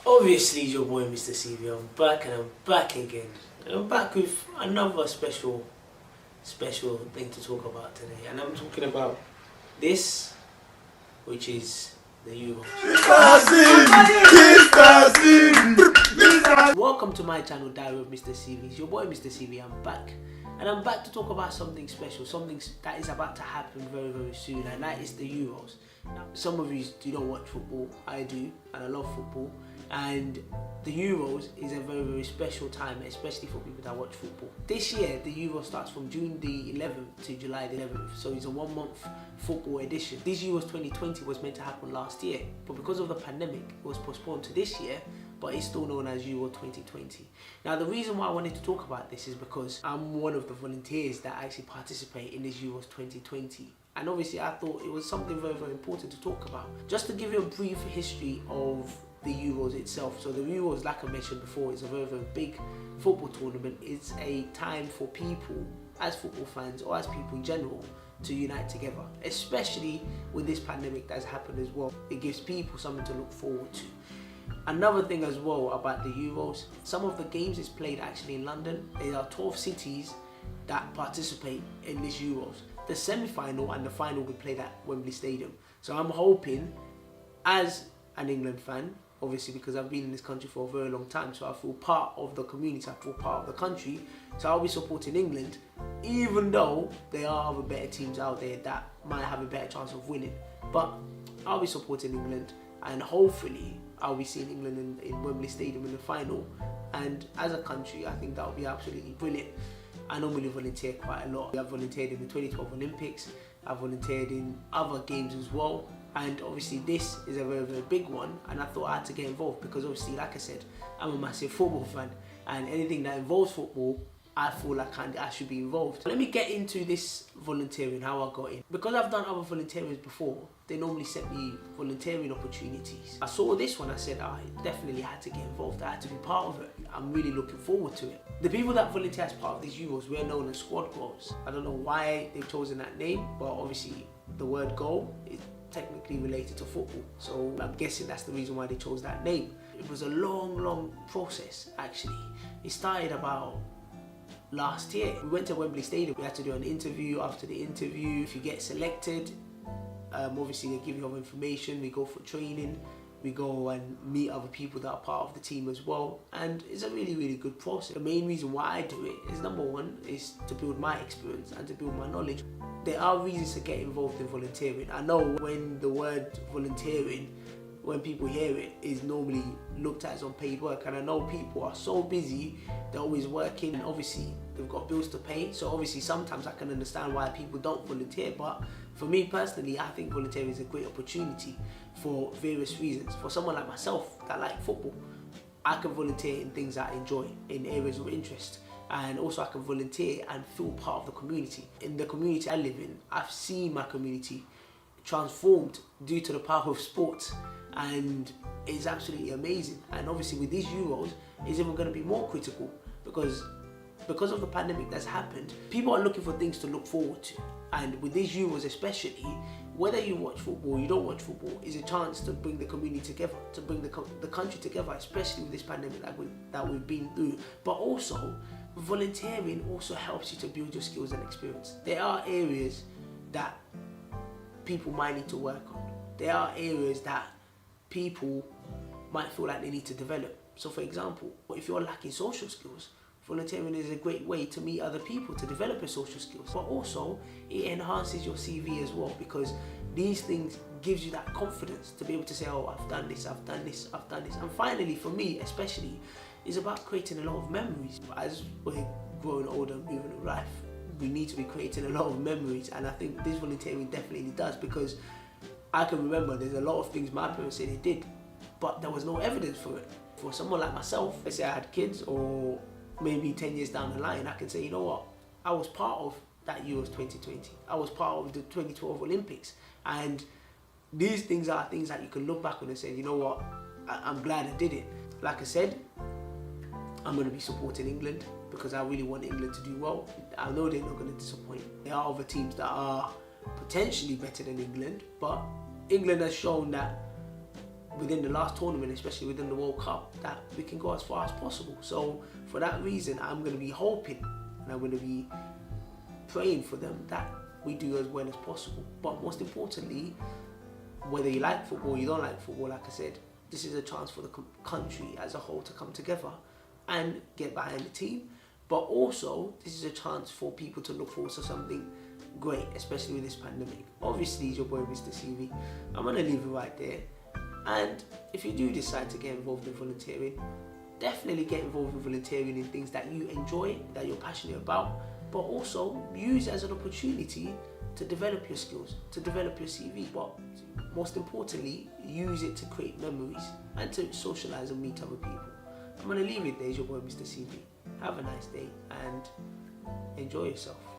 Obviously, it's your boy MrCV. I'm back and I'm back again. I'm back with another special thing to talk about today, and I'm talking about this, which is the Euros. Welcome to my channel, Diary of MrCV. It's your boy MrCV. I'm back, and I'm back to talk about something special, something that is about to happen very, very soon, and that is the Euros. Now, some of you do not watch football. I do, and I love football. And the Euros is a very, very special time, especially for people that watch football. This year, the Euros starts from June the 11th to July the 11th, so it's a 1 month football edition. This Euros 2020 was meant to happen last year, but because of the pandemic, it was postponed to this year, but it's still known as Euro 2020. Now, the reason why I wanted to talk about this is because I'm one of the volunteers that actually participate in this Euros 2020. And obviously, I thought it was something very, very important to talk about. Just to give you a brief history of the Euros itself. So the Euros, like I mentioned before, is a very, very big football tournament. It's a time for people, as football fans or as people in general, to unite together, especially with this pandemic that's happened as well. It gives people something to look forward to. Another thing as well about the Euros, some of the games is played actually in London. There are 12 cities that participate in this Euros. The semi-final and the final will be played at Wembley Stadium. So I'm hoping, as an England fan, obviously because I've been in this country for a very long time, so I feel part of the community, I feel part of the country, so I'll be supporting England, even though there are other better teams out there that might have a better chance of winning. But I'll be supporting England, and hopefully I'll be seeing England in Wembley Stadium in the final. And as a country, I think that would be absolutely brilliant. I normally volunteer quite a lot. I've volunteered in the 2012 Olympics, I've volunteered in other games as well, and obviously this is a very, very big one, and I thought I had to get involved because obviously, like I said, I'm a massive football fan, and anything that involves football, I feel like I should be involved. Let me get into this volunteering, how I got in. Because I've done other volunteerings before, they normally sent me volunteering opportunities. I saw this one, I said I definitely had to get involved, I had to be part of it. I'm really looking forward to it. The people that volunteer as part of these Euros were known as squad goals. I don't know why they've chosen that name, but obviously the word goal is technically related to football. So I'm guessing that's the reason why they chose that name. It was a long process actually. It started about last year. We went to Wembley Stadium. We had to do an interview. After the interview, if you get selected, obviously they give you all information. We go for training. We go and meet other people that are part of the team as well. And it's a really, really good process. The main reason why I do it is, number one, is to build my experience and to build my knowledge. There are reasons to get involved in volunteering. I know when the word volunteering, when people hear it, is normally looked at as unpaid work, and I know people are so busy, they're always working, and obviously they've got bills to pay, so obviously sometimes I can understand why people don't volunteer. But for me personally, I think volunteering is a great opportunity for various reasons. For someone like myself that like football, I can volunteer in things that I enjoy, in areas of interest, and also I can volunteer and feel part of the community. In the community I live in, I've seen my community transformed due to the power of sports, and it's absolutely amazing. And obviously with these Euros, it's even going to be more critical because of the pandemic that's happened. People are looking for things to look forward to, and with these Euros especially, whether you watch football or you don't watch football, is a chance to bring the community together, to bring the country together, especially with this pandemic that we've been through. But also, volunteering also helps you to build your skills and experience. There are areas that people might need to work on. There are areas that people might feel like they need to develop. So for example, if you're lacking social skills, volunteering is a great way to meet other people, to develop your social skills. But also, it enhances your CV as well, because these things gives you that confidence to be able to say, oh, I've done this, I've done this, I've done this. And finally, for me especially, is about creating a lot of memories. As we're growing older, moving in life, we need to be creating a lot of memories, and I think this volunteering definitely does, because I can remember there's a lot of things my parents said they did, but there was no evidence for it. For someone like myself, let's say I had kids, or maybe 10 years down the line, I can say, you know what, I was part of that Euros 2020. I was part of the 2012 Olympics. And these things are things that you can look back on and say, you know what, I'm glad I did it. Like I said, I'm going to be supporting England because I really want England to do well. I know they're not going to disappoint. There are other teams that are potentially better than England, but England has shown that within the last tournament, especially within the World Cup, that we can go as far as possible. So for that reason, I'm going to be hoping and I'm going to be praying for them that we do as well as possible. But most importantly, whether you like football or you don't like football, like I said, this is a chance for the country as a whole to come together and get behind the team. But also, this is a chance for people to look forward to something great, especially with this pandemic. Obviously, it's your boy MrCV. I'm going to leave it right there. And if you do decide to get involved in volunteering, definitely get involved in volunteering in things that you enjoy, that you're passionate about, but also use it as an opportunity to develop your skills, to develop your CV. But most importantly, use it to create memories and to socialize and meet other people. I'm going to leave it there. It's your boy MrCV. Have a nice day and enjoy yourself.